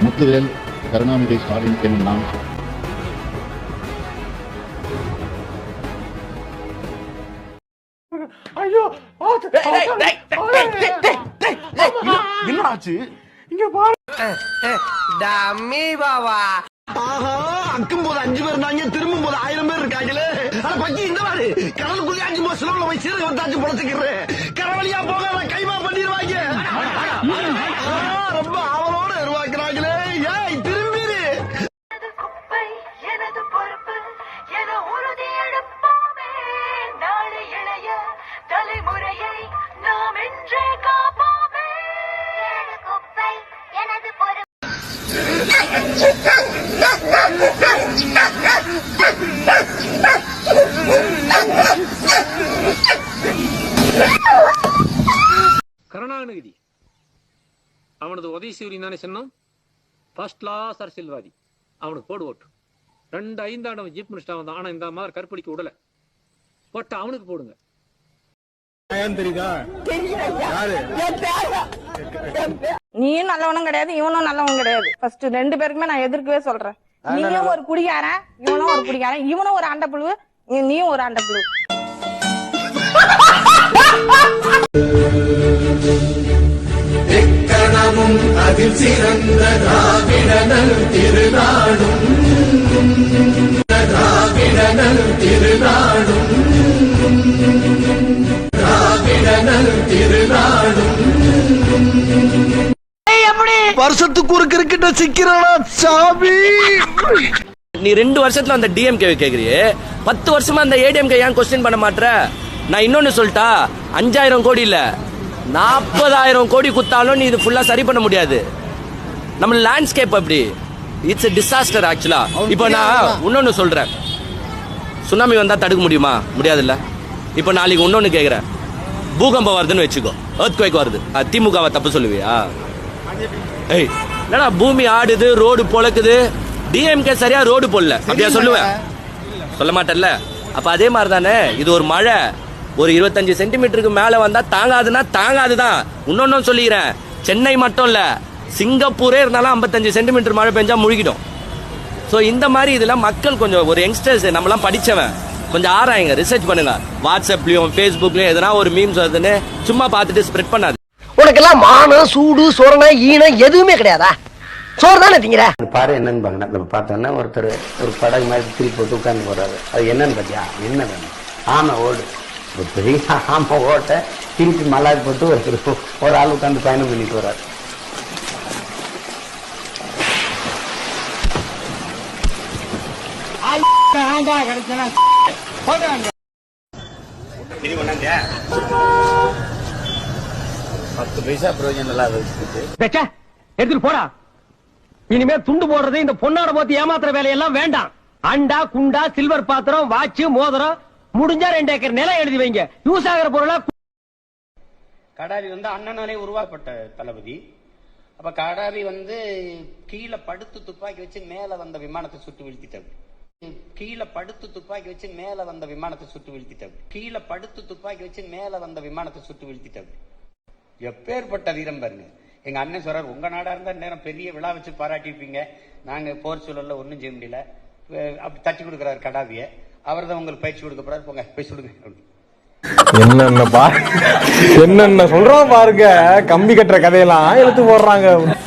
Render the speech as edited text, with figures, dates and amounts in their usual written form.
முத்துவேல் கருணாநிதி ஸ்டாலின் என்னும் நான் ஐயோ என்னாச்சு இங்க பாரு டம்மி பாவா அக்கும் போது 5 பேர் இருந்தாங்க, திரும்பும் போது 1000 பேர் இருக்காங்களே. பக்கி இந்த மாதிரி கடலுக்குள்ளே 5 போது சிலவுல போய் சீரக வந்தாச்சு பொழைச்சுக்கிறேன். கரவழியா போக கைமா பண்ணிடுவாங்க. ரொம்ப அவளோட உருவாக்குறாங்களே. ஏய் திரும்பிடு. தலைமுறையை நாம் என்றே காப்போமே. குப்பை எனது பொறுப்பு. கருணாநிதி அவனது உதயசூரியன் தானே சொன்னோம். ஃபர்ஸ்ட் கிளாஸ் அரசியல்வாதி, அவனுக்கு போடு ஓட்டு. 2 5 ஜீப் மினிஸ்டர் வந்தான். ஆனா இந்த மாதிரி கற்பழிக்க விடல. போட்ட அவனுக்கு போடுங்க. நீயும் நல்லவனும் கிடையாது, இவனும் நல்லவனும் கிடையாது. ஃபர்ஸ்ட் 2 பேருக்குமே நான் எதிர்க்கவே சொல்றேன். நீயும் ஒரு குடிகாரன், இவனும் ஒரு குடிகாரன். இவனும் ஒரு அண்டப்புழு, நீயும் ஒரு அண்டப்புழு. எக்கணமும் அதில் சிறந்த திராவிடனல் திருநாடும், திராவிடனல் திருநாடும், திராவிடனல் திருநாடும். வருஷத்துக்கு ஒரு கிரிக்கெட்ட சிக்கிறானா சாமி. நீ 2 வருஷத்துல அந்த டிஎம்கே கேக்குறியே, 10 வருஷமா அந்த ஏடிஎம்கே ஏன் கொஸ்டின் பண்ண மாட்டற? நான் இன்னொன்னு சொல்லிட்டா, 5000 கோடி இல்ல 40,000 கோடி குத்தாலும் நீ இது ஃபுல்லா சரி பண்ண முடியாது. நம்ம லேண்ட்ஸ்கேப் அப்படி, இட்ஸ் a disaster ஆக்சுவலா. இப்போ நான் இன்னொன்னு சொல்றேன், சுனாமி வந்தா தடுக்க முடியுமா? முடியாதுல்ல. இப்போ நாளைக்கு இன்னொன்னு கேக்குறேன், பூகம்பம் வருதுன்னு வச்சுக்கோ, எர்த்குவேக் வருது, திமுகவை தப்பு சொல்லுவியா? ஏய் என்னடா பூமி ஆடுது, ரோடு பொளக்குது, டிஎம்கே சரியா ரோடு போடல அப்படியா சொல்லுவேன்? சொல்ல மாட்டேன்ல. அப்ப அதே மாதிரி தானே இது ஒரு மழை ஒரு 25 சென்டிமீட்டருக்கு மேல வந்தா தாங்காதுன்னா தாங்காதுதான். இன்னொன்னு சொல்லிக்கிறேன், சென்னை மட்டும் இல்ல சிங்கப்பூரே இருந்தாலும் 55 சென்டிமீட்டர் மழை பெஞ்சா முழுகிடும். ஸோ இந்த மாதிரி இதெல்லாம் மக்கள் கொஞ்சம், ஒரு யங்ஸ்டர்ஸ் நம்மலாம் படிச்சவன், கொஞ்சம் ஆராயுங்க, ரிசர்ச் பண்ணுங்க. வாட்ஸ்அப்லயும் ஃபேஸ்புக்லயும் எதனா ஒரு மீம்ஸ் வருதுன்னு சும்மா பார்த்துட்டு ஸ்ப்ரெட் பண்ணாது. உனக்கெல்லாம் மானம் சூடு சொரணை ஈனம் எதுவுமே கிடையாதா? சோறு தானே திங்கிற பாரு. என்னன்னு பாங்க, நம்ம பார்த்தோன்னா ஒருத்தர் ஒரு படகு மாதிரி திருப்பி போட்டு உட்காந்து போறாரு. அது என்னன்னு பாத்தியா? என்ன வேணும்? ஆமை ஓடு. ஒரு பெரிய ஆமை ஓட்ட திருப்பி மல்லாக்கு போட்டு ஒரு ஆள் உட்காந்து பயணம் பண்ணிட்டு வர்றாரு. இது ஒண்ணாங்க 10 பைசா பிரயோஜனம் இல்லாத எடுத்துட்டு போடா. இனிமே துண்டு போடுறது, இந்த பொன்னாட போத்து ஏமாத்துற வேலையெல்லாம் வேண்டாம். அண்டா குண்டா சில்வர் பாத்திரம் வாட்ச் மோதிரம் முடிஞ்சா 2 ஏக்கர் நிலம் எழுதி வைங்க. யூஸ் ஆகிற பொருளா. கடாவி அண்ணனாலே உருவாக்கப்பட்ட தளபதி. அப்ப கடாவி கீழே படுத்து துப்பாக்கி வச்சு மேல வந்த விமானத்தை சுட்டு வீழ்த்திட்டாரு. கீழே படுத்து துப்பாக்கி வச்சு மேல வந்த விமானத்தை சுட்டு வீழ்த்திட்டாரு. கீழே படுத்து துப்பாக்கி வச்சு மேல வந்த விமானத்தை சுட்டு வீழ்த்திட்டாரு. எப்பேற்பட்ட வீரம் பாருங்க. எங்க அண்ணன் சொல்றாரு, உங்க நாடா இருந்தா நேரம் பெரிய விழா வச்சு பாராட்டிருப்பீங்க, நாங்க போர் சூழல்ல ஒன்னும் செய்ய முடியல. அப்படி தட்டி கொடுக்குறாரு கடாவிய. அவர் தான் உங்களுக்கு பயிற்சி கொடுக்க போறாரு, போங்க போய் சொல்லுங்க. என்னென்ன சொல்றோம் பாருங்க, கம்பி கட்டுற கதையெல்லாம் எடுத்து போடுறாங்க.